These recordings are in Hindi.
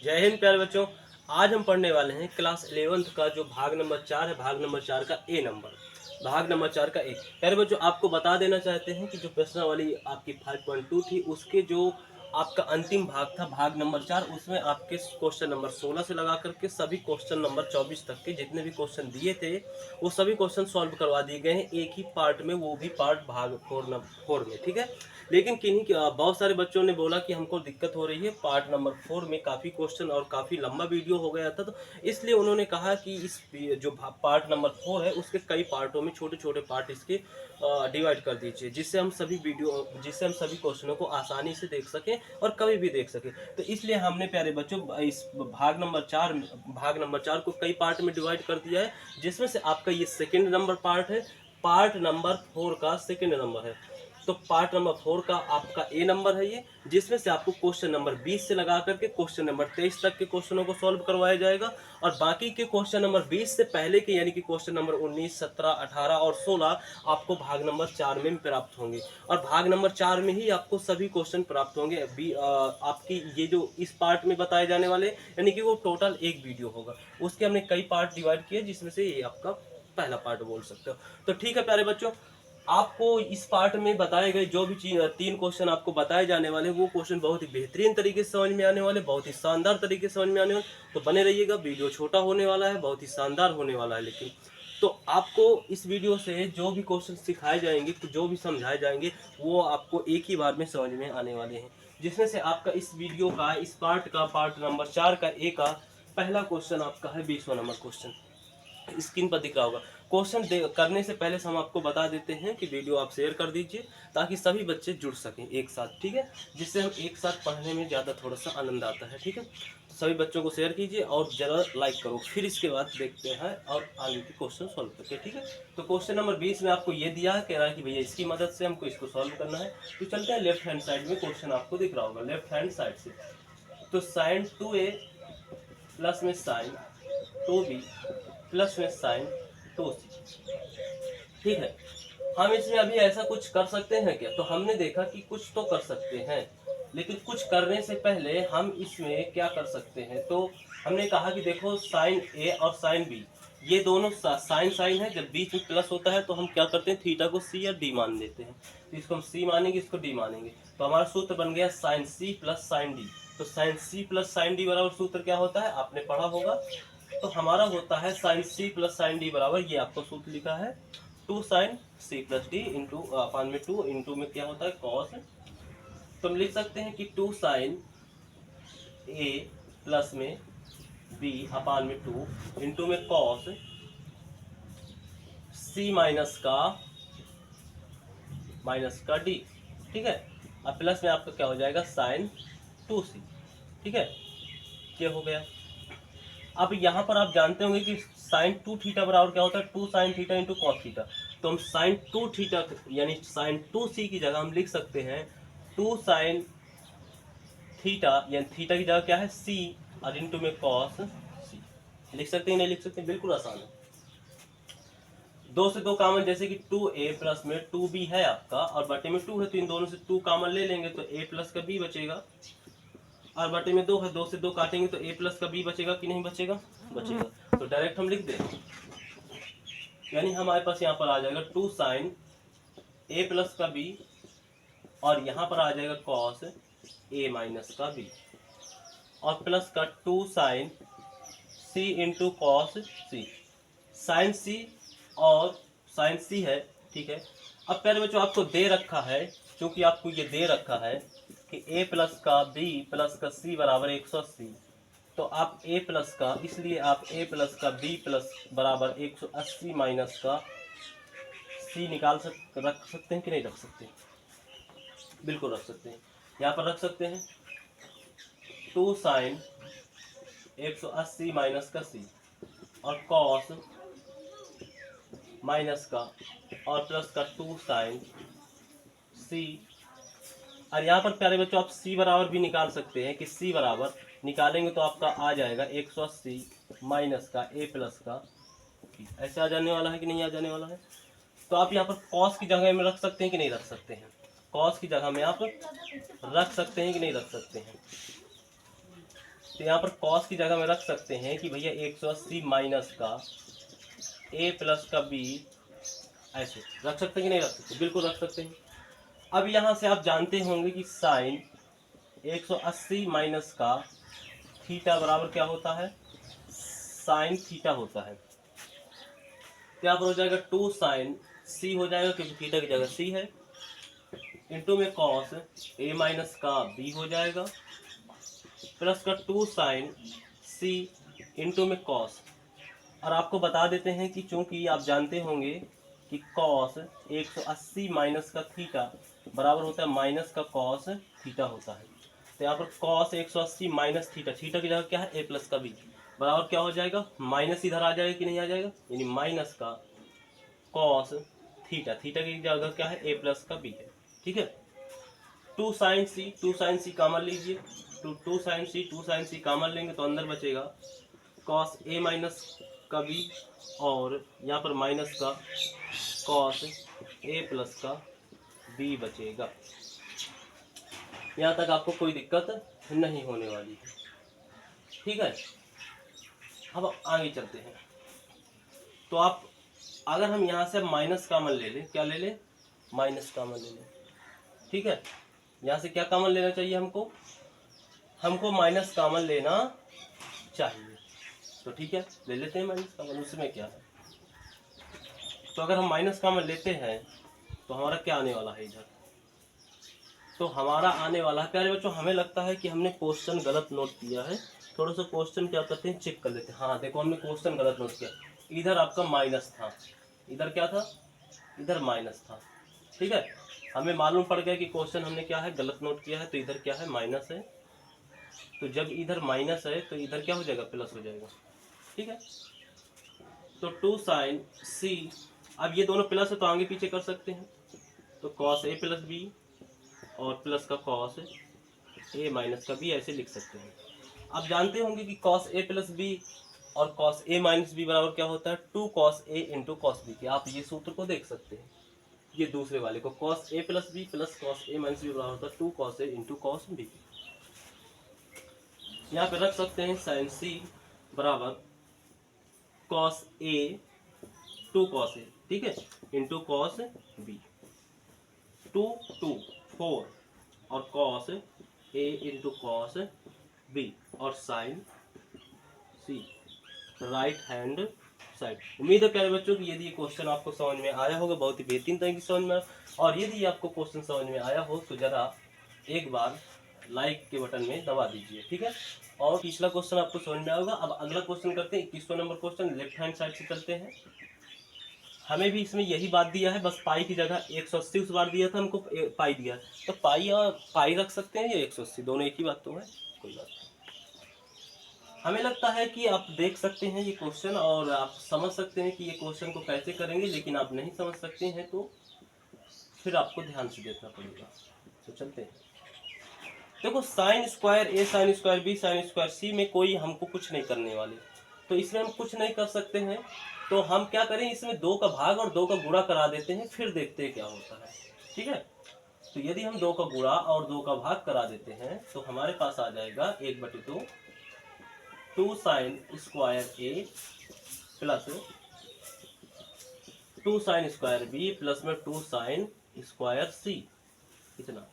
जय हिंद प्यारे बच्चों। आज हम पढ़ने वाले हैं क्लास 11th का जो भाग नंबर 4 है, भाग नंबर 4 का ए नंबर, भाग नंबर 4 का ए। प्यारे बच्चों, आपको बता देना चाहते हैं कि जो प्रश्नावली आपकी 5.2 थी, उसके जो आपका अंतिम भाग था, भाग नंबर 4, उसमें आपके क्वेश्चन नंबर 16 से लगा करके सभी क्वेश्चन नंबर 24 तक के जितने भी क्वेश्चन दिए थे, वो सभी क्वेश्चन सॉल्व करवा दिए गए हैं एक ही पार्ट में, वो भी पार्ट भाग 4 में। ठीक है, लेकिन बहुत सारे बच्चों ने बोला कि हमको दिक्कत हो रही है, पार्ट नंबर 4 में काफ़ी क्वेश्चन और काफ़ी लंबा वीडियो हो गया था, तो इसलिए उन्होंने कहा कि इस जो पार्ट नंबर 4 है उसके कई पार्टों में छोटे छोटे पार्ट इसके डिवाइड कर दीजिए, जिससे हम सभी क्वेश्चनों को आसानी से देख सकें और कभी भी देख सकें। तो इसलिए हमने प्यारे बच्चों इस भाग नंबर 4 को कई पार्ट में डिवाइड कर दिया है, जिसमें से आपका ये सेकेंड नंबर पार्ट है, पार्ट नंबर 4 का सेकेंड नंबर है। तो पार्ट नंबर 4 का आपका ए नंबर है ये, जिसमें से आपको क्वेश्चन नंबर 20 से लगा करके क्वेश्चन नंबर 23 तक के क्वेश्चनों को सॉल्व करवाया जाएगा, और बाकी के क्वेश्चन नंबर 20 से पहले के यानी कि क्वेश्चन नंबर 19, 17, 18 और 16 आपको भाग नंबर 4 में प्राप्त होंगे, और भाग नंबर 4 में ही आपको सभी क्वेश्चन प्राप्त होंगे। आपकी ये जो इस पार्ट में बताए जाने वाले, यानी कि वो टोटल एक वीडियो होगा, उसके हमने कई पार्ट डिवाइड किए, जिसमें से ये आपका पहला पार्ट बोल सकते हो। तो ठीक है प्यारे बच्चों, आपको इस पार्ट में बताए गए जो भी तीन क्वेश्चन आपको बताए जाने वाले, वो क्वेश्चन बहुत ही बेहतरीन तरीके से समझ में आने वाले, बहुत ही शानदार तरीके से समझ में आने वाले। तो बने रहिएगा, वीडियो छोटा होने वाला है, बहुत ही शानदार होने वाला है। लेकिन तो आपको इस वीडियो से जो भी क्वेश्चन सिखाए जाएंगे, जो भी समझाए जाएंगे, वो आपको एक ही बार में समझ में आने वाले हैं, जिसमें से आपका इस वीडियो का, इस पार्ट का, पार्ट नंबर 4 का ए का पहला क्वेश्चन आपका है 20वां नंबर क्वेश्चन। स्क्रीन पर दिख रहा होगा। क्वेश्चन करने से पहले हम आपको बता देते हैं कि वीडियो आप शेयर कर दीजिए, ताकि सभी बच्चे जुड़ सकें एक साथ। ठीक है, जिससे हम एक साथ पढ़ने में ज़्यादा थोड़ा सा आनंद आता है। ठीक है, तो सभी बच्चों को शेयर कीजिए और ज़रा लाइक करो, फिर इसके बाद देखते हैं और आगे के क्वेश्चन सॉल्व करते हैं। ठीक है, तो क्वेश्चन नंबर 20 में आपको ये दिया है, कह रहा है कि भैया इसकी मदद से हमको इसको सॉल्व करना है। तो चलते हैं, लेफ्ट हैंड साइड में क्वेश्चन आपको दिख रहा होगा, लेफ्ट हैंड साइड से। तो साइन 2a प्लस में साइन 2b प्लस में साइन 2c। ठीक है, हम इसमें अभी ऐसा कुछ कर सकते हैं क्या? तो हमने देखा कि कुछ तो कर सकते हैं, लेकिन कुछ करने से पहले हम इसमें क्या कर सकते हैं। तो हमने कहा कि देखो, साइन ए और साइन बी, ये दोनों साइन साइन है, जब बीच में प्लस होता है तो हम क्या करते हैं, थीटा को सी या डी मान लेते हैं। तो इसको हम सी मानेंगे, इसको डी मानेंगे, तो हमारा सूत्र बन गया sine C plus sine D. तो sine C plus sine D बराबर सूत्र क्या होता है, आपने पढ़ा होगा। तो हमारा होता है sine C plus sine D बराबर, ये आपको सूत्र लिखा है, 2 sine C plus D into upon में 2 इंटू में क्या होता है, कॉस। तो हम लिख सकते हैं कि 2 साइन ए प्लस में बी अपान में 2 इंटू में कॉस सी माइनस का डी। ठीक है, अब प्लस में आपका क्या हो जाएगा, साइन 2c। ठीक है, क्या हो गया। अब यहाँ पर आप जानते होंगे कि साइन 2 थीटा बराबर क्या होता है, 2 sine theta into cos theta. तो हम साइन 2 थीटा यानी साइन 2c की जगह हम लिख सकते हैं 2 साइन थीटा, यानी थीटा की जगह क्या है, c, और इंटू में कॉस c। लिख सकते हैं, नहीं लिख सकते, बिल्कुल आसान है। 2 से 2 कामन, जैसे कि 2a प्लस में 2b है आपका, और बटे में 2 है, तो इन दोनों से 2 कामन ले लेंगे तो a प्लस का b बचेगा, और बटे में 2 है, 2 से 2 काटेंगे तो a प्लस का b बचेगा कि नहीं बचेगा, बचेगा। तो डायरेक्ट हम लिख दें, यानी हमारे पास यहाँ पर आ जाएगा 2 साइन ए प्लस का बी, और यहाँ पर आ जाएगा कॉस ए माइनस का बी, और प्लस का 2 साइन सी इंटू कॉस सी। साइन सी और साइन सी है। ठीक है, अब पहले बच्चों आपको दे रखा है, क्योंकि आपको ये दे रखा है कि a प्लस का b प्लस का c बराबर 180, तो आप a प्लस का, इसलिए आप a प्लस का b प्लस बराबर 180 माइनस का c रख सकते हैं कि नहीं रख सकते, बिल्कुल रख सकते हैं। यहाँ पर रख सकते हैं 2 साइन 180 माइनस का c, और कॉस माइनस का और प्लस का 2 साइन c। और यहाँ पर प्यारे बच्चों आप c बराबर भी निकाल सकते हैं, कि c बराबर निकालेंगे तो आपका आ जाएगा 180 माइनस का a प्लस का, ऐसे आ जाने वाला है कि नहीं आ जाने वाला है। तो आप यहाँ पर cos की जगह में रख सकते हैं कि नहीं रख सकते हैं, cos की जगह में आप रख सकते हैं कि नहीं रख सकते हैं। तो यहाँ पर कॉस की जगह में रख सकते हैं कि भैया 180 माइनस का a प्लस का b, ऐसे रख सकते हैं कि नहीं रख सकते? बिल्कुल रख सकते हैं। अब यहाँ से आप जानते होंगे कि साइन 180 माइनस का थीटा बराबर क्या होता है, साइन थीटा होता है। यहाँ पर हो जाएगा 2 साइन c हो जाएगा क्योंकि थीटा की जगह c है, इंटू में कॉस a माइनस का b हो जाएगा, प्लस का 2 साइन c इंटू में कॉस। और आपको बता देते हैं कि चूंकि आप जानते होंगे कि कॉस 180 माइनस का थीटा बराबर होता है माइनस का कॉस थीटा होता है। तो यहाँ पर कॉस 180 माइनस थीटा, थीटा की जगह क्या है a प्लस का b, बराबर क्या हो जाएगा, माइनस इधर आ जाएगा कि नहीं आ जाएगा, यानी माइनस का कॉस थीटा, थीटा की जगह क्या है a प्लस का b है। ठीक है, 2 साइन सी कॉमन लीजिए, 2 साइन सी कॉमन लेंगे तो अंदर बचेगा कॉस a माइनस का b, और यहाँ पर माइनस का कॉस a प्लस का b बचेगा। यहाँ तक आपको कोई दिक्कत नहीं होने वाली है। ठीक है, अब आगे चलते हैं। तो आप अगर हम यहाँ से माइनस कॉमन ले लें, क्या ले लें, माइनस कॉमन ले लें। ठीक है, यहाँ से क्या कॉमन लेना चाहिए हमको, हमको माइनस कॉमन लेना चाहिए। तो ठीक है, ले लेते हैं माइनस कॉमन, उसमें क्या है। तो अगर हम माइनस कॉमन लेते हैं तो हमारा क्या आने वाला है इधर, तो हमारा आने वाला है, प्यारे बच्चों हमें लगता है कि हमने क्वेश्चन गलत नोट किया है। थोड़ा सा क्वेश्चन क्या करते हैं, चेक कर लेते हैं। हाँ देखो, हमने क्वेश्चन गलत नोट किया, इधर आपका माइनस था, इधर क्या था, इधर माइनस था। ठीक है, हमें मालूम पड़ गया कि क्वेश्चन हमने क्या है, गलत नोट किया है, तो इधर क्या है, माइनस है। तो जब इधर माइनस है तो इधर क्या हो जाएगा, प्लस हो जाएगा। ठीक है, तो 2 साइन सी, अब ये दोनों प्लस है तो आगे पीछे कर सकते हैं, तो कॉस ए प्लस बी और प्लस का कॉस ए माइनस का बी, ऐसे लिख सकते हैं। आप जानते होंगे कि कॉस ए प्लस बी और कॉस ए माइनस बी बराबर क्या होता है, 2 cos A into cos B. आप ये सूत्र को देख सकते हैं, ये दूसरे वाले को cos A plus B plus cos A minus B बराबर होता है 2 cos A into cos B. यहाँ पे रख सकते हैं साइन सी बराबर कॉस ए 2 कॉस ए, ठीक है, इंटू कॉस बी, 2 2 4 और cos A into cos B और साइन सी राइट हैंड साइड। उम्मीद है प्यारे बच्चों कि यदि ये क्वेश्चन आपको समझ में आया होगा, बहुत ही बेहतरीन तरीके से समझ में, और यदि आपको क्वेश्चन समझ में आया हो तो जरा एक बार लाइक के बटन में दबा दीजिए। ठीक है, और पिछला क्वेश्चन आपको समझ में आएगा। अब अगला क्वेश्चन करते हैं, 21वां number question, left hand side से चलते हैं। हमें भी इसमें यही बात दिया है, बस पाई की जगह 180 उस बार दिया था, हमको पाई दिया है, तो पाई और पाई रख सकते हैं, या 180 दोनों एक ही बात तो है, कोई बात नहीं। हमें लगता है कि आप देख सकते हैं ये क्वेश्चन और आप समझ सकते हैं कि ये क्वेश्चन को कैसे करेंगे, लेकिन आप नहीं समझ सकते हैं तो फिर आपको ध्यान से देखना पड़ेगा। तो चलते हैं। देखो, sine square A sine square B sine square C में कोई हमको कुछ नहीं करने वाले, तो इसमें हम कुछ नहीं कर सकते हैं। तो हम क्या करें, इसमें 2 का भाग और 2 का गुणा करा देते हैं, फिर देखते हैं क्या होता है। ठीक है, तो यदि हम 2 का गुणा और 2 का भाग करा देते हैं तो हमारे पास आ जाएगा 1/2 2 sine square A plus 2 sine square B plus में 2 साइन स्क्वायर सी, इतना।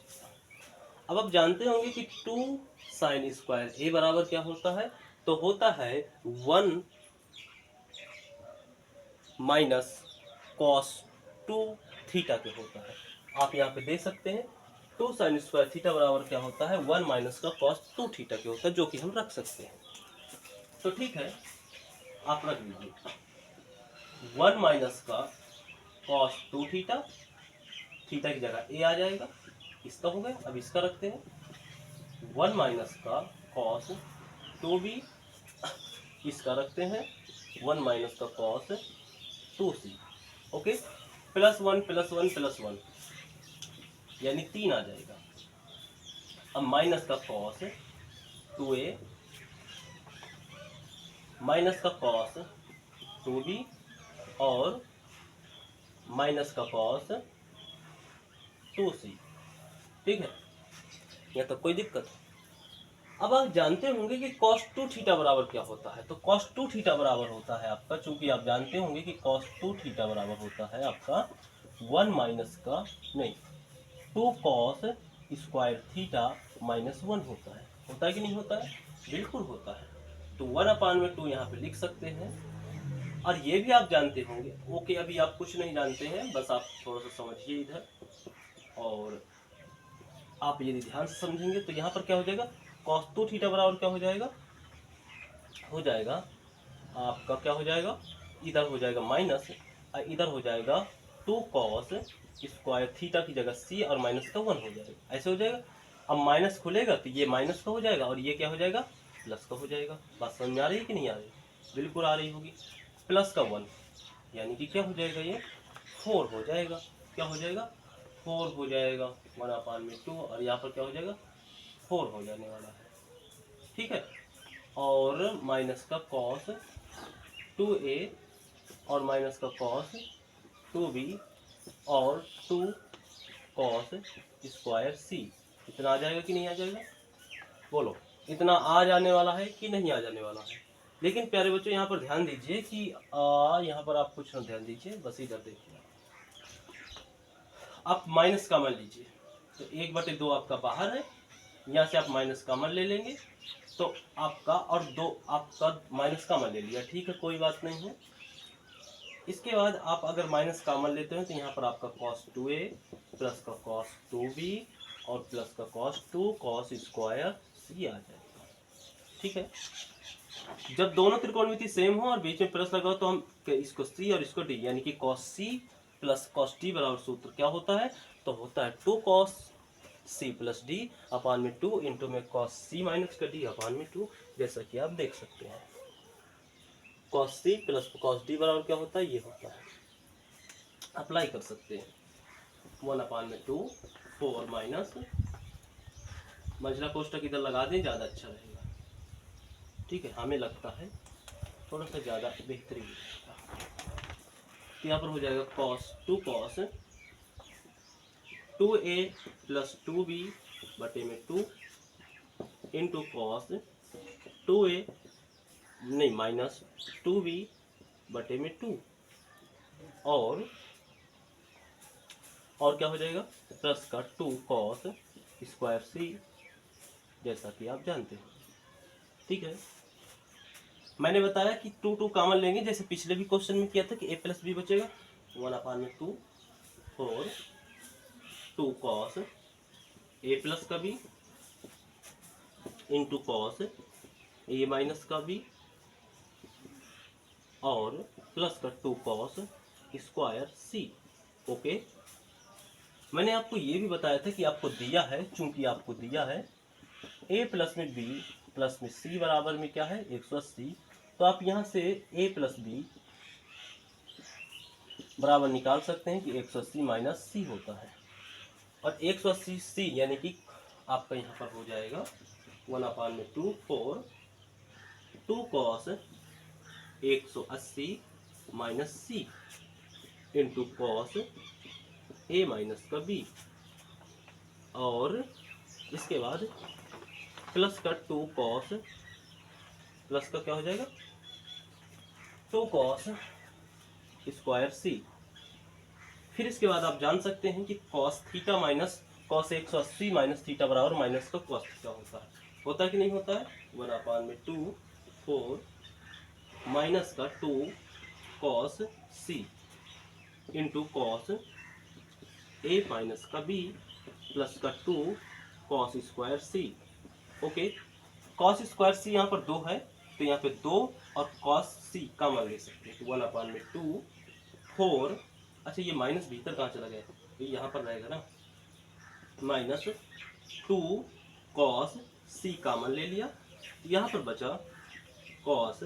अब आप जानते होंगे कि 2 साइन स्क्वायर ए बराबर क्या होता है, तो होता है 1 माइनस कॉस 2 थीटा के होता है। आप यहाँ पे देख सकते हैं 2 साइन स्क्वायर थीटा बराबर क्या होता है, 1 माइनस का कॉस 2 थीटा के होता है, जो कि हम रख सकते हैं। तो ठीक है, आप रख लीजिए 1 माइनस का कॉस 2 थीटा, थीटा की जगह ए आ जाएगा, इसका हो गया। अब इसका रखते हैं 1 माइनस का कॉस 2b, इसका रखते हैं 1 माइनस का cos 2c, okay, plus 1 plus 1 plus 1 यानी 3 आ जाएगा। अब माइनस का कॉस 2a माइनस का कॉस 2b और माइनस का कॉस 2c। ठीक है, यहाँ तक कोई दिक्कत? अब आप जानते होंगे कि cos 2 थीटा बराबर क्या होता है। तो cos 2 थीटा बराबर होता है आपका, चूंकि आप जानते होंगे कि cos 2 थीटा बराबर होता है आपका 1 माइनस का नहीं 2 cos स्क्वायर थीटा माइनस 1 होता है कि नहीं होता है? बिल्कुल होता है। तो 1/2 यहाँ पे लिख सकते हैं। और ये भी आप जानते होंगे, ओके अभी आप कुछ नहीं जानते हैं, बस आप थोड़ा सा समझिए इधर, और आप यदि ध्यान से समझेंगे तो यहाँ पर क्या हो जाएगा, cos 2 थीटा बराबर क्या हो जाएगा, आपका क्या हो जाएगा, इधर हो जाएगा माइनस, इधर हो जाएगा 2 cos स्क्वायर थीटा की जगह c और माइनस का 1 हो जाएगा, ऐसे हो जाएगा। अब माइनस खुलेगा तो ये माइनस का हो जाएगा और ये क्या हो जाएगा, प्लस का हो जाएगा। बात समझ में आ रही है कि नहीं आ रही? बिल्कुल आ रही होगी। प्लस का 1 यानी कि क्या हो जाएगा, ये 4 हो जाएगा। क्या हो जाएगा, 4 हो जाएगा 1/2, और यहाँ पर क्या हो जाएगा, 4 हो जाने वाला है। ठीक है, और माइनस का cos 2a और माइनस का cos 2b और 2 cos स्क्वायर c, इतना आ जाएगा कि नहीं आ जाएगा? बोलो, इतना आ जाने वाला है कि नहीं आ जाने वाला है? लेकिन प्यारे बच्चों यहाँ पर ध्यान दीजिए कि यहाँ पर आप कुछ ना ध्यान दीजिए, बस इधर देखिए, आप माइनस कॉमन लीजिए तो 1/2 आपका बाहर है, यहाँ से आप माइनस कॉमन ले लेंगे तो आपका, और 2 आपका माइनस कॉमन ले लिया, ठीक है कोई बात नहीं है। इसके बाद आप अगर माइनस कॉमन लेते हैं तो यहाँ पर आपका cos 2a प्लस का cos 2b और प्लस का cos 2 cos स्क्वायर c आ जाएगा। ठीक है, जब दोनों त्रिकोणमिति सेम हो और बीच में प्लस लगा हो तो हम इसको c और इसको d, यानी कि cos c plus cos d बराबर सूत्र क्या होता है, तो होता है 2 cos c प्लस d अपान में 2 इंटू में cos c माइनस का d अपान में 2, जैसा कि आप देख सकते हैं। cos c plus cos d बराबर क्या होता है, ये होता है। अप्लाई कर सकते हैं 1/2 4 माइनस, मंझला कोष्टक इधर लगा दें, ज़्यादा अच्छा रहेगा। ठीक है, हमें लगता है थोड़ा सा ज़्यादा बेहतरीन रहेगा। तो यहाँ पर हो जाएगा2 cos 2a प्लस 2b बटे में 2 इंटू cos 2a नहीं माइनस 2b बटे में 2 और क्या हो जाएगा, प्लस का 2 cos स्क्वायर c, जैसा कि आप जानते हो। ठीक है, मैंने बताया कि 2 कॉमन लेंगे, जैसे पिछले भी क्वेश्चन में किया था कि a प्लस बी बचेगा 1/2 4 2 cos a प्लस का b into cos a minus का b और प्लस का 2 cos स्क्वायर c। ओके, मैंने आपको ये भी बताया था कि आपको दिया है, चूंकि आपको दिया है a प्लस में b प्लस में c बराबर में क्या है 180, तो आप यहाँ से a प्लस b बराबर निकाल सकते हैं कि 180 माइनस c होता है, और 180 c यानी कि आपका यहाँ पर हो जाएगा 1/2 4 2 cos 180 minus c into cos a minus का b, और इसके बाद प्लस का 2 cos, प्लस का क्या हो जाएगा 2 cos स्क्वायर c। फिर इसके बाद आप जान सकते हैं कि cos theta minus cos 180 minus theta बराबर माइनस का cos थीटा होता है कि नहीं होता है, 1/2 4 माइनस का 2 cos c into cos a minus का b प्लस का 2 cos square c। Okay, cos square c यहाँ पर 2 है तो यहाँ पे 2 और cos c कॉमन ले सकते हैं, 1/2 4, अच्छा ये माइनस भीतर कहाँ चला गया, तो यहाँ पर रहेगा ना, माइनस 2 cos c कॉमन ले लिया, यहाँ पर बचा cos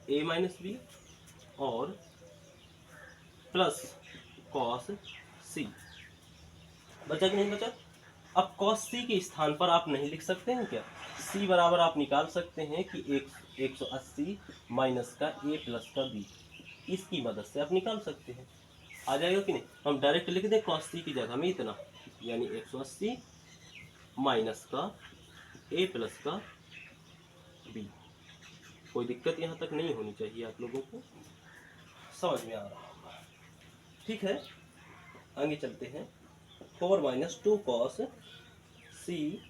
a माइनस b और प्लस cos c, बचा कि नहीं बचा? अब cos c के स्थान पर आप नहीं लिख सकते हैं क्या, c बराबर आप निकाल सकते हैं कि 180 माइनस का a प्लस का b, इसकी मदद से आप निकाल सकते हैं, आ जाएगा कि नहीं? हम डायरेक्ट लिख दें cos c की जगह में इतना, यानी 180 माइनस का ए प्लस का बी। कोई दिक्कत यहाँ तक नहीं होनी चाहिए, आप लोगों को समझ में आ रहा होगा। ठीक है, आगे चलते हैं। 4 माइनस 2 कॉस सी,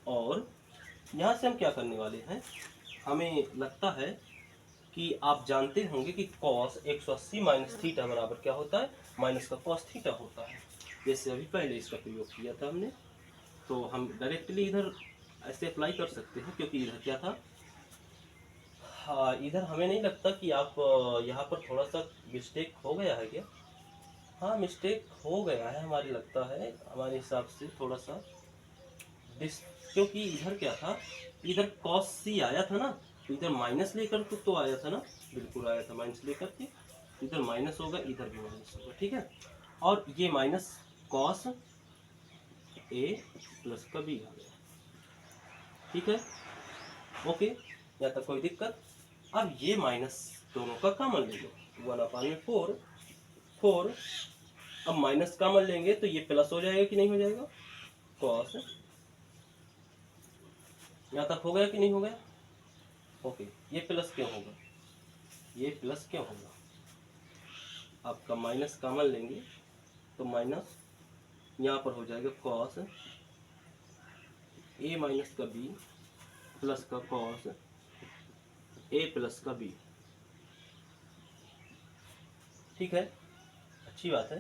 और यहाँ से हम क्या करने वाले हैं, हमें लगता है कि आप जानते होंगे कि कॉस 180 माइनस थीटा बराबर क्या होता है, माइनस का कॉस थीटा होता है। जैसे अभी पहले इसका प्रयोग किया था हमने, तो हम डायरेक्टली इधर ऐसे अप्लाई कर सकते हैं, क्योंकि इधर क्या था, हाँ इधर हमें नहीं लगता कि आप यहाँ पर थोड़ा सा मिस्टेक हो गया है क्या। हाँ मिस्टेक हो गया है, हमारे लगता है, हमारे हिसाब से थोड़ा सा क्योंकि इधर क्या था, इधर कॉस सी आया था ना, तो इधर माइनस लेकर तो आया था ना, बिल्कुल आया था माइनस लेकर के, इधर माइनस होगा, इधर भी माइनस होगा। ठीक है, और ये माइनस कॉस ए प्लस का बी आ गया। ठीक है, ओके, यहाँ तक कोई दिक्कत। अब ये माइनस दोनों का कॉमन ले लो, 1/4 4, अब माइनस कॉमन लेंगे तो ये प्लस हो जाएगा कि नहीं हो जाएगा, कॉस, यहाँ तक हो गया कि नहीं हो गया। ओके, ये प्लस क्यों होगा, ये प्लस क्यों होगा, आपका माइनस कॉमन लेंगे तो माइनस यहाँ पर हो जाएगा कॉस ए माइनस का बी प्लस का कॉस ए प्लस का बी। ठीक है, अच्छी बात है।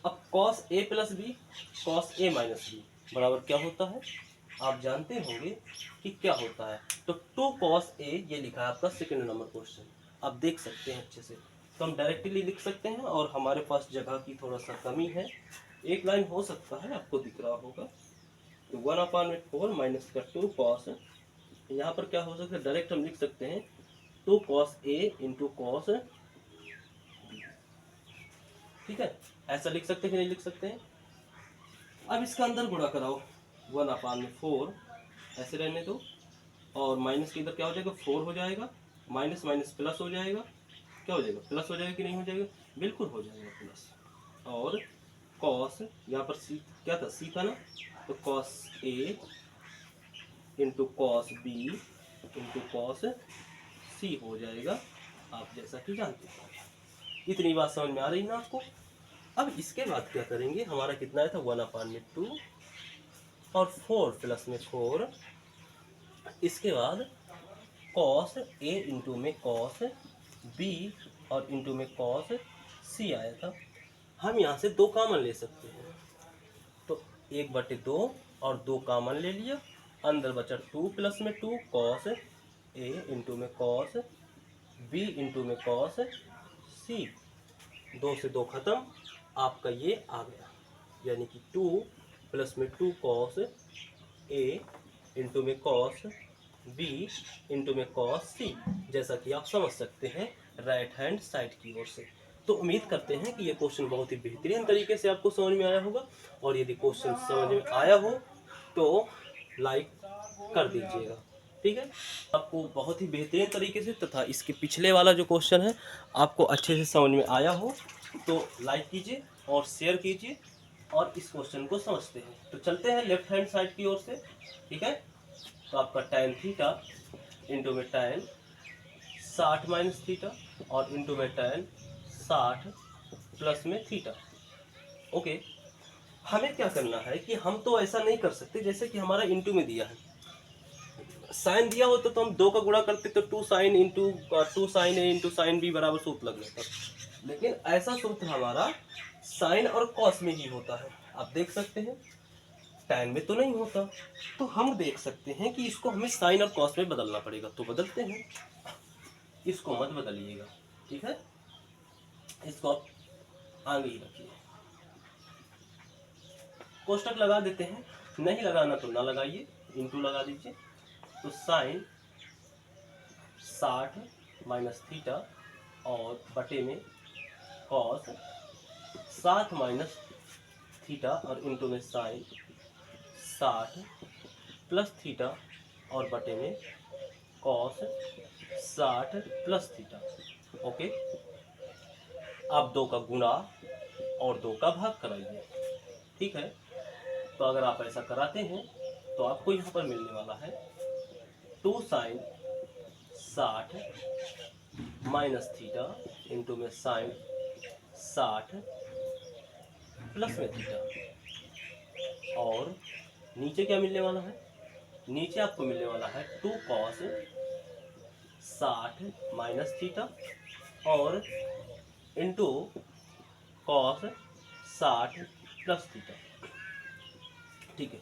अब cos A plus B cos A minus B बराबर क्या होता है, आप जानते होंगे कि क्या होता है। तो 2 कॉस ए, ये लिखा है आपका सेकंड नंबर क्वेश्चन, आप देख सकते हैं अच्छे से, तो हम डायरेक्टली लिख सकते हैं, और हमारे पास जगह की थोड़ा सा कमी है, एक लाइन हो सकता है आपको दिख रहा होगा। तो 1/4 माइनस का 2 कॉस, यहाँ पर क्या हो सकता है, डायरेक्ट हम लिख सकते हैं 2 cos A into cos B. ठीक है, ऐसा लिख सकते हैं कि नहीं लिख सकते हैं। अब इसका अंदर गुणा कराओ, 1/4 ऐसे रहने दो, और माइनस के इधर क्या हो जाएगा, 4 हो जाएगा, माइनस माइनस प्लस हो जाएगा, क्या हो जाएगा, प्लस हो जाएगा कि नहीं हो जाएगा, बिल्कुल हो जाएगा प्लस। और कॉस, यहाँ पर सी क्या था, सी था ना, तो cos A into cos B into cos C हो जाएगा, आप जैसा कि जानते हैं। इतनी बात समझ में आ रही ना आपको। अब इसके बाद क्या करेंगे, हमारा कितना आया था, 1/2 और 4 प्लस में 4, इसके बाद कॉस ए इंटू में कॉस बी और इंटू में कॉस सी आया था। हम यहाँ से 2 कॉमन ले सकते हैं, तो 1/2 और 2 कॉमन ले लिया, अंदर बचा 2 प्लस में 2 कॉस ए इंटू में कॉस बी इंटू में कॉस सी, 2 से 2 खत्म, आपका ये आ गया, यानी कि 2 प्लस में 2 कॉस ए इंटू में कॉस बी इंटू में कॉस सी, जैसा कि आप समझ सकते हैं राइट हैंड साइड की ओर से। तो उम्मीद करते हैं कि ये क्वेश्चन बहुत ही बेहतरीन तरीके से आपको समझ में आया होगा, और यदि क्वेश्चन समझ में आया हो तो लाइक कर दीजिएगा। ठीक है, आपको बहुत ही बेहतरीन तरीके से तथा इसके पिछले वाला जो क्वेश्चन है आपको अच्छे से समझ में आया हो तो लाइक कीजिए और शेयर कीजिए, और इस क्वेश्चन को समझते हैं। तो चलते हैं लेफ्ट हैंड साइड की ओर से। ठीक है, तो आपका tan थीटा इंटू में tan 60 माइनस थीटा और इंटू में tan 60 प्लस में थीटा। ओके, हमें क्या करना है कि हम तो ऐसा नहीं कर सकते, जैसे कि हमारा इंटू में दिया है, साइन दिया होता तो हम 2 का गुणा करते तो 2 साइन ए इंटू साइन बी बराबर सूत्र लग जाता, लेकिन ऐसा सूत्र हमारा साइन और कॉस में ही होता है, आप देख सकते हैं, टैन में तो नहीं होता। तो हम देख सकते हैं कि इसको हमें साइन और कॉस में बदलना पड़ेगा, तो बदलते हैं, इसको मत बदलिएगा। ठीक है, इसको आप आगे ही रखिए, कोष्टक लगा देते हैं, नहीं लगाना तो ना लगाइए, इंटू लगा दीजिए। तो साइन 60 माइनस थीटा और बटे में कॉस 60 माइनस थीटा और इंटू में साइन 60 प्लस थीटा और बटे में कॉस 60 प्लस थीटा। ओके, आप 2 का गुणा और 2 का भाग कराइए। ठीक है, तो अगर आप ऐसा कराते हैं तो आपको यहाँ पर मिलने वाला है 2 साइन 60 माइनस थीटा इंटू में साइन 60 प्लस में थीटा। और नीचे क्या मिलने वाला है, नीचे आपको मिलने वाला है 2 कॉस 60 माइनस थीटा और इंटू कॉस 60 प्लस थीटा। ठीक है,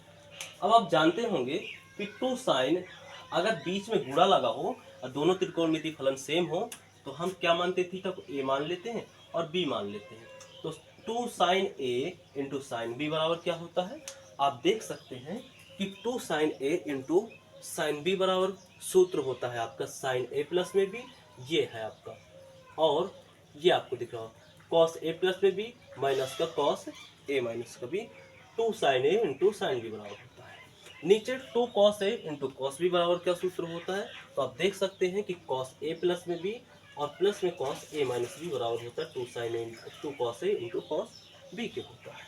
अब आप जानते होंगे कि 2 साइन अगर बीच में गुणा लगा हो और दोनों त्रिकोणमितीय फलन सेम हो तो हम क्या मानते हैं, थीटा को ए मान लेते हैं और बी मान लेते हैं। तो 2 साइन ए इंटू साइन बी बराबर क्या होता है, आप देख सकते हैं कि 2 साइन ए इंटू साइन बी बराबर सूत्र होता है आपका साइन ए प्लस में बी, ये है आपका, और ये आपको दिख रहा हो कॉस ए प्लस में बी माइनस का कॉस ए माइनस का बी, 2 साइन ए इंटू साइन बी बराबर होता है। नीचे 2 cos A into cos B बराबर क्या सूत्र होता है, तो आप देख सकते हैं कि कॉस ए प्लस में बी और प्लस में कॉस ए माइनस बी बराबर होता है 2 sign A 2 cos A into cos B के होता है।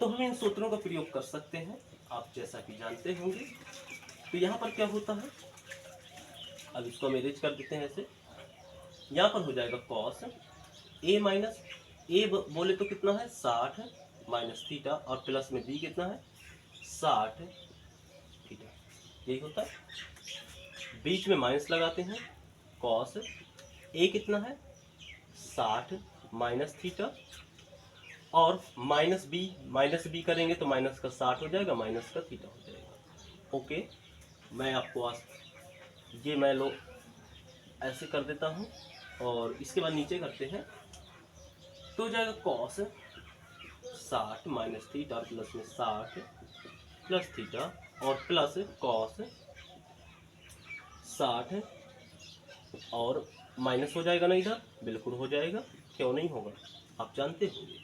तो हम इन सूत्रों का प्रयोग कर सकते हैं, आप जैसा कि जानते होंगे। तो यहाँ पर क्या होता है, अब इसको हम अरेंज कर देते हैं ऐसे, यहाँ पर हो जाएगा कॉस ए माइनस ए बोले तो कितना है 60 माइनस थीटा और प्लस में बी कितना है 60 थीटा, यही होता है। बीच में माइनस लगाते हैं, कॉस ए कितना है 60 माइनस थीटा और माइनस बी करेंगे तो माइनस का 60 हो जाएगा, माइनस का थीटा हो जाएगा। ओके, मैं आपको आज ये मैं लो ऐसे कर देता हूँ और इसके बाद नीचे करते हैं तो हो जाएगा कॉस 60 माइनस थीटा प्लस में 60 प्लस थीटा और प्लस कॉस 60 और माइनस हो जाएगा ना, इधर बिल्कुल हो जाएगा, क्यों नहीं होगा, आप जानते होंगे,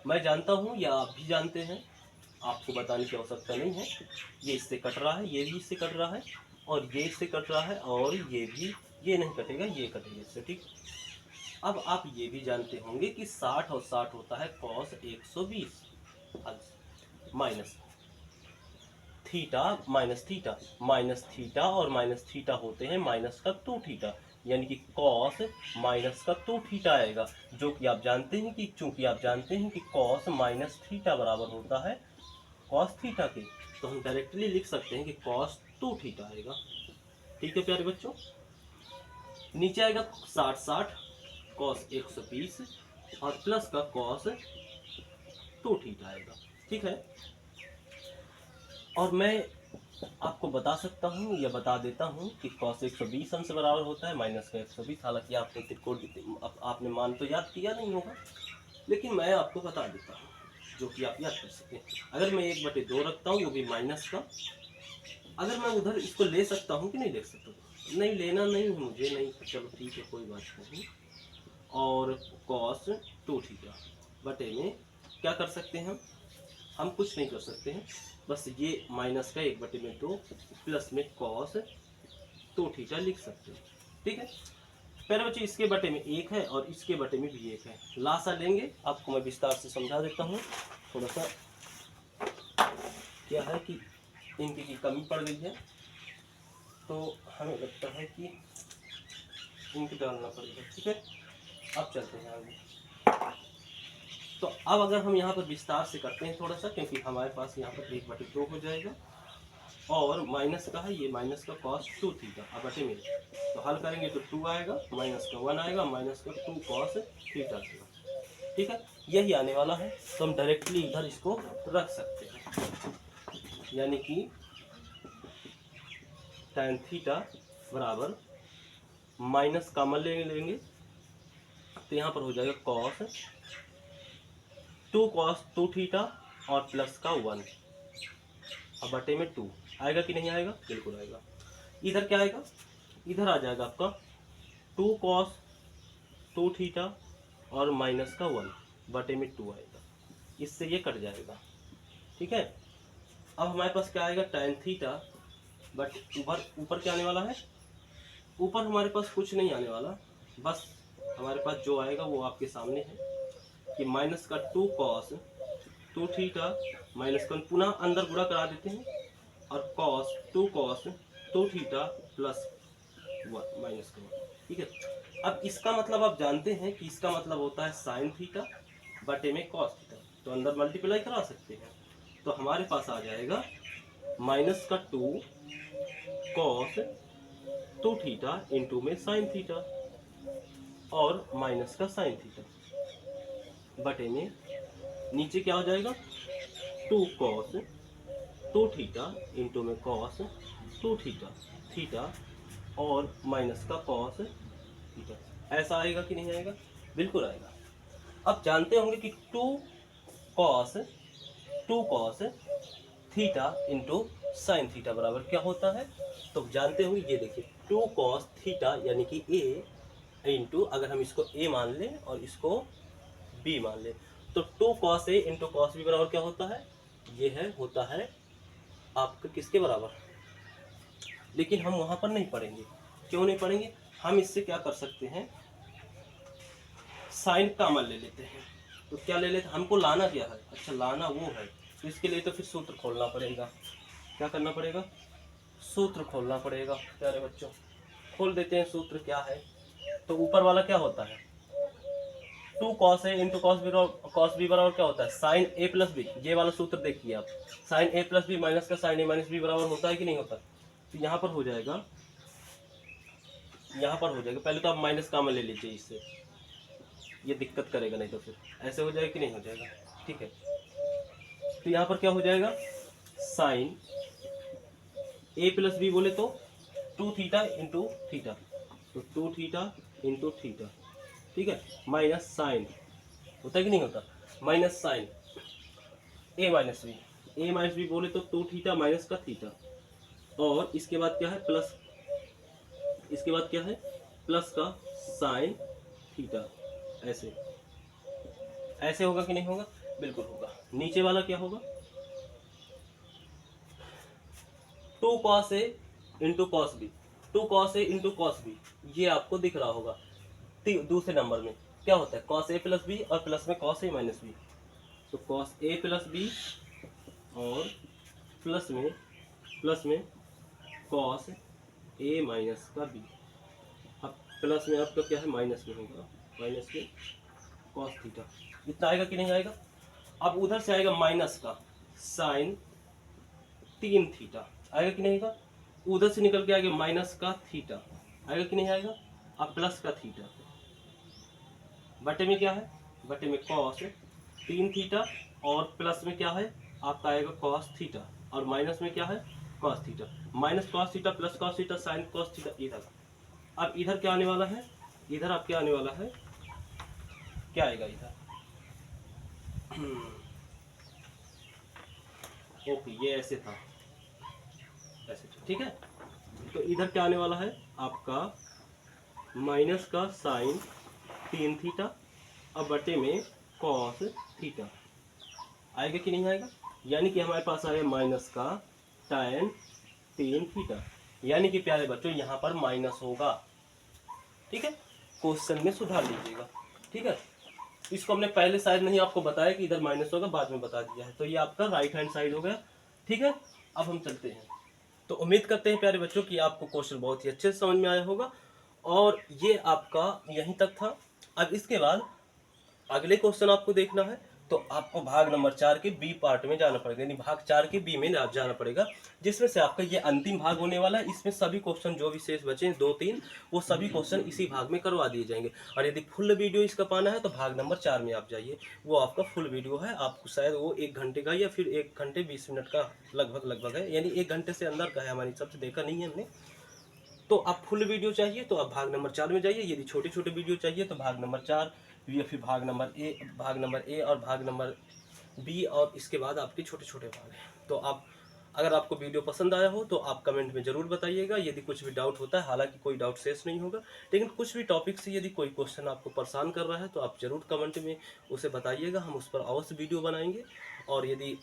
मैं जानता हूँ या आप भी जानते हैं, आपको बताने की आवश्यकता नहीं है। ये इससे कट रहा है, ये भी इससे कट रहा है और ये इससे कट रहा है और ये भी, ये नहीं कटेगा, ये कटेगा इससे। ठीक, अब आप ये भी जानते होंगे कि 60 और 60 होता है कॉस 120 माइनस थीटा और माइनस थीटा होते हैं माइनस का 2 थीटा, यानी कि कॉस माइनस का 2 थीटा आएगा, जो कि आप जानते हैं कि चूंकि आप जानते हैं कि कॉस माइनस थीटा बराबर होता है कॉस थीटा के, तो हम डायरेक्टली लिख सकते हैं कि कॉस 2 थीटा आएगा। ठीक है प्यारे बच्चों, नीचे आएगा 60 कॉस 120 और प्लस का कॉस 2 थीटा आएगा। ठीक है, और मैं आपको बता सकता हूँ या बता देता हूँ कि कॉस 120 अंश बराबर होता है माइनस का 120। हालांकि आपने त्रिकोण आपने मान तो याद किया नहीं होगा, लेकिन मैं आपको बता देता हूँ जो कि आप याद कर सकें। अगर मैं 1/2 रखता हूँ वो भी माइनस का, अगर मैं उधर इसको ले सकता हूँ कि नहीं ले सकता, नहीं लेना नहीं मुझे, नहीं, चलो ठीक है कोई बात नहीं। और कॉस 2 थीटा बटे में क्या कर सकते हैं हम कुछ नहीं कर सकते हैं, बस ये माइनस का 1/2 प्लस में कॉस 2 थीटा लिख सकते हैं। ठीक है, पहले बच्चे इसके बटे में 1 है और इसके बटे में भी 1 है, लासा लेंगे, आपको मैं विस्तार से समझा देता हूँ। थोड़ा सा क्या है कि इनकी की कमी पड़ गई है तो हमें लगता है कि इनको डालना पड़ेगा। ठीक है, अब चलते हैं आगे। तो अब अगर हम यहाँ पर विस्तार से करते हैं थोड़ा सा, क्योंकि हमारे पास यहाँ पर 1/2 हो जाएगा और माइनस का है, ये माइनस का कॉस 2 थीटा अब बटे में, तो हल करेंगे तो 2 आएगा, माइनस का 1 आएगा, माइनस का 2 कॉस थीटा आएगा। ठीक है, यही आने वाला है, तो हम डायरेक्टली इधर इसको रख सकते हैं, यानी कि tan थीटा बराबर माइनस कॉमन लेंगे तो यहाँ पर हो जाएगा कॉस 2 थीटा और प्लस का 1 अब बटे में 2 आएगा कि नहीं आएगा, बिल्कुल आएगा। इधर क्या आएगा, इधर आ जाएगा आपका 2 कॉस 2 थीटा और माइनस का 1 बटे में 2 आएगा, इससे ये कट जाएगा। ठीक है, अब हमारे पास क्या आएगा tan थीटा, बट ऊपर क्या आने वाला है, ऊपर हमारे पास कुछ नहीं आने वाला, बस हमारे पास जो आएगा वो आपके सामने है कि माइनस का 2 कॉस 2 थीटा माइनस का पुनः अंदर गुणा करा देते हैं और कॉस 2 थीटा प्लस 1 माइनस का 1। ठीक है, अब इसका मतलब आप जानते हैं कि इसका मतलब होता है साइन थीटा बटे में कॉस थीटा, तो अंदर मल्टीप्लाई करा सकते हैं। तो हमारे पास आ जाएगा माइनस का 2 कॉस 2 थीटा इंटू में साइन थीटा और माइनस का साइन थीटा बटे में नीचे क्या हो जाएगा 2 कॉस 2 थीटा इंटू में कॉस 2 थीटा थीटा और माइनस का कॉस थीटा। ऐसा आएगा कि नहीं आएगा? बिल्कुल आएगा। अब जानते होंगे कि 2 cos theta into sine theta बराबर क्या होता है। तो जानते होंगे, ये देखिए 2 कॉस थीटा यानी कि ए इंटू, अगर हम इसको ए मान लें और इसको बी मान लें, तो 2 cos A into cos B बराबर क्या होता है, ये है होता है आपका किसके बराबर। लेकिन हम वहां पर नहीं पढ़ेंगे। क्यों नहीं पढ़ेंगे? हम इससे क्या कर सकते हैं, साइन कॉमन ले लेते हैं। तो क्या ले लेते हैं, हमको लाना क्या है, अच्छा लाना वो है, तो इसके लिए तो फिर सूत्र खोलना पड़ेगा। क्या करना पड़ेगा, सूत्र खोलना पड़ेगा। प्यारे बच्चों खोल देते हैं, सूत्र क्या है। तो ऊपर वाला क्या होता है 2 cos A into cos B बराबर क्या होता है साइन ए प्लस बी। ये वाला सूत्र देखिए आप, साइन ए प्लस बी माइनस का साइन ए माइनस बी बराबर होता है कि नहीं होता। तो यहाँ पर हो जाएगा, यहाँ पर हो जाएगा। पहले तो आप माइनस कॉमन ले लीजिए, इससे ये दिक्कत करेगा, नहीं तो फिर ऐसे हो जाएगा कि नहीं हो जाएगा। ठीक है, तो यहाँ पर क्या हो जाएगा साइन ए प्लस बी बोले तो 2 थीटा इंटू थीटा, तो 2 थीटा इंटू थीटा। ठीक है, माइनस साइन होता है कि नहीं होता, माइनस साइन ए माइनस बी बोले तो 2 थीटा माइनस का थीटा, और इसके बाद क्या है प्लस, इसके बाद क्या है प्लस का साइन थीटा। ऐसे ऐसे होगा कि नहीं होगा, बिल्कुल होगा। नीचे वाला क्या होगा 2 cos A into cos B, 2 cos A into cos B, ये आपको दिख रहा होगा। दूसरे नंबर में क्या होता है कॉस ए प्लस बी और प्लस में कॉस ए माइनस बी, तो कॉस ए प्लस बी और प्लस में कॉस ए माइनस का बी। अब प्लस में आपका क्या है माइनस में होगा, माइनस में कॉस थीटा। इतना आएगा कि नहीं आएगा। अब उधर से आएगा माइनस का साइन 3 थीटा, आएगा कि नहीं आएगा। उधर से निकल के आएगा माइनस का थीटा, आएगा कि नहीं आएगा। अब प्लस का थीटा बटे में क्या है, बटे में कॉस 3 थीटा और प्लस में क्या है आपका आएगा कॉस थीटा और माइनस में क्या है cos theta. Minus cos theta plus cos theta sine cos theta इधर। अब इधर क्या आने वाला है, इधर आप क्या आने वाला है, क्या आएगा इधर ओके ये ऐसे था, ऐसे था। ठीक है, तो इधर क्या आने वाला है आपका माइनस का साइन 3 थीटा अब बटे में कॉस थीटा, आएगा कि नहीं आएगा। यानी कि हमारे पास आया माइनस का tan 3 थीटा, यानी कि प्यारे बच्चों यहाँ पर माइनस होगा। ठीक है, क्वेश्चन में सुधार लीजिएगा। ठीक है, इसको हमने पहले शायद नहीं आपको बताया कि इधर माइनस होगा, बाद में बता दिया है। तो ये आपका राइट हैंड साइड हो गया। ठीक है, अब हम चलते हैं। तो उम्मीद करते हैं प्यारे बच्चों कि आपको क्वेश्चन बहुत ही अच्छे से समझ में आया होगा और ये आपका यहीं तक था। अब इसके बाद अगले क्वेश्चन आपको देखना है, तो आपको भाग नंबर 4 के बी पार्ट में जाना पड़ेगा, यानी भाग 4 के बी में आप जाना पड़ेगा, जिसमें से आपका ये अंतिम भाग होने वाला है। इसमें सभी क्वेश्चन जो भी शेष बचे 2-3 वो सभी क्वेश्चन इसी भाग में करवा दिए जाएंगे। और यदि फुल वीडियो इसका पाना है तो भाग नंबर 4 में आप जाइए, वो आपका फुल वीडियो है। आपको शायद वो 1 घंटे का या फिर 1 घंटे 20 मिनट का लगभग है, यानी 1 घंटे से अंदर का है, हमारी सबसे देखा नहीं है हमने। तो आप फुल वीडियो चाहिए तो आप भाग नंबर 4 में जाइए, यदि छोटे छोटे वीडियो चाहिए तो भाग नंबर 4 या फिर भाग नंबर ए और भाग नंबर बी, और इसके बाद आपके छोटे छोटे भाग हैं। तो आप अगर आपको वीडियो पसंद आया हो तो आप कमेंट में ज़रूर बताइएगा। यदि कुछ भी डाउट होता है, हालांकि कोई डाउट शेष नहीं होगा, लेकिन कुछ भी टॉपिक से यदि कोई क्वेश्चन आपको परेशान कर रहा है तो आप ज़रूर कमेंट में उसे बताइएगा, हम उस पर अवश्य वीडियो बनाएंगे। और यदि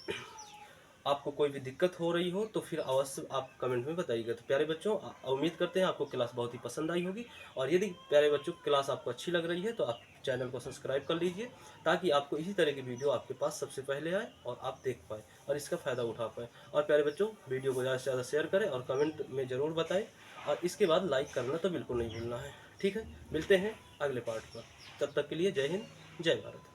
आपको कोई भी दिक्कत हो रही हो तो फिर अवश्य आप कमेंट में बताइएगा। तो प्यारे बच्चों, उम्मीद करते हैं आपको क्लास बहुत ही पसंद आई होगी, और यदि प्यारे बच्चों क्लास आपको अच्छी लग रही है तो आप चैनल को सब्सक्राइब कर लीजिए, ताकि आपको इसी तरह की वीडियो आपके पास सबसे पहले आए और आप देख पाएँ और इसका फ़ायदा उठा पाएँ। और प्यारे बच्चों, वीडियो को ज़्यादा से ज़्यादा शेयर करें और कमेंट में ज़रूर बताएँ, और इसके बाद लाइक करना तो बिल्कुल नहीं भूलना है। ठीक है, मिलते हैं अगले पार्ट पर। तब तक के लिए जय हिंद, जय भारत।